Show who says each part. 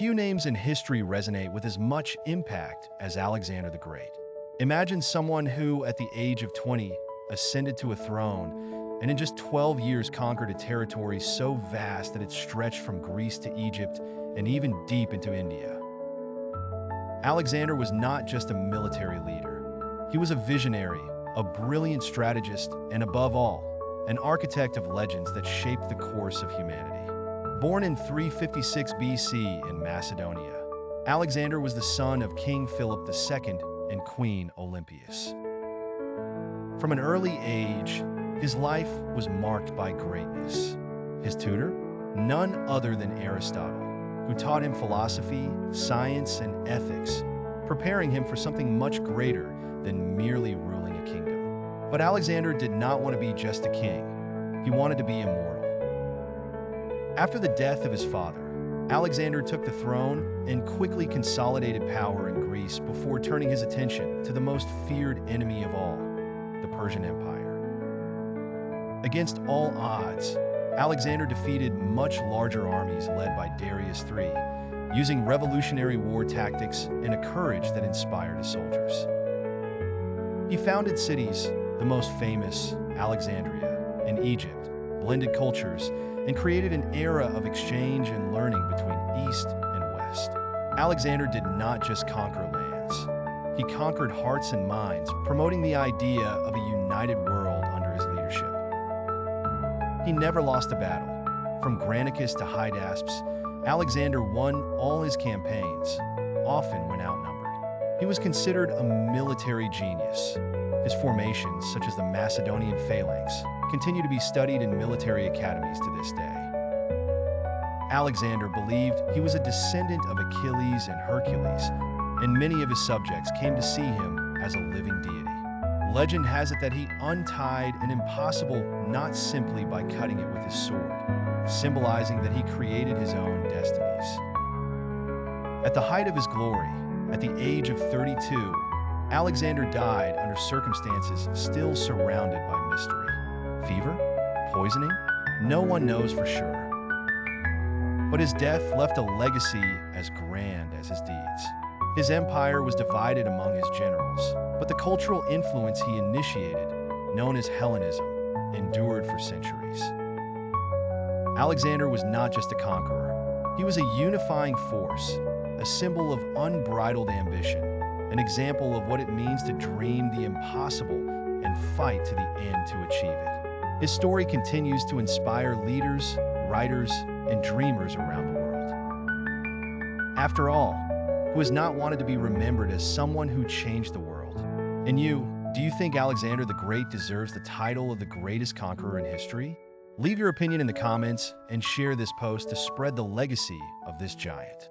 Speaker 1: Few names in history resonate with as much impact as Alexander the Great. Imagine someone who, at the age of 20, ascended to a throne and in just 12 years conquered a territory so vast that it stretched from Greece to Egypt and even deep into India. Alexander was not just a military leader. He was a visionary, a brilliant strategist, and above all, an architect of legends that shaped the course of humanity. Born in 356 BC in Macedonia, Alexander was the son of King Philip II and Queen Olympias. From an early age, his life was marked by greatness. His tutor? None other than Aristotle, who taught him philosophy, science, and ethics, preparing him for something much greater than merely ruling a kingdom. But Alexander did not want to be just a king. He wanted to be immortal. After the death of his father, Alexander took the throne and quickly consolidated power in Greece before turning his attention to the most feared enemy of all, the Persian Empire. Against all odds, Alexander defeated much larger armies led by Darius III, using revolutionary war tactics and a courage that inspired his soldiers. He founded cities, the most famous, Alexandria, in Egypt, blended cultures, and created an era of exchange and learning between East and West. Alexander did not just conquer lands. He conquered hearts and minds, promoting the idea of a united world under his leadership. He never lost a battle. From Granicus to Hydaspes, Alexander won all his campaigns, often when outnumbered. He was considered a military genius. His formations, such as the Macedonian phalanx, continue to be studied in military academies to this day. Alexander believed he was a descendant of Achilles and Hercules, and many of his subjects came to see him as a living deity. Legend has it that he untied an impossible not simply by cutting it with his sword, symbolizing that he created his own destinies. At the height of his glory, at the age of 32, Alexander died under circumstances still surrounded by mystery. Fever? Poisoning? No one knows for sure. But his death left a legacy as grand as his deeds. His empire was divided among his generals, but the cultural influence he initiated, known as Hellenism, endured for centuries. Alexander was not just a conqueror. He was a unifying force, a symbol of unbridled ambition, an example of what it means to dream the impossible and fight to the end to achieve it. His story continues to inspire leaders, writers, and dreamers around the world. After all, who has not wanted to be remembered as someone who changed the world? And you, do you think Alexander the Great deserves the title of the greatest conqueror in history? Leave your opinion in the comments and share this post to spread the legacy of this giant.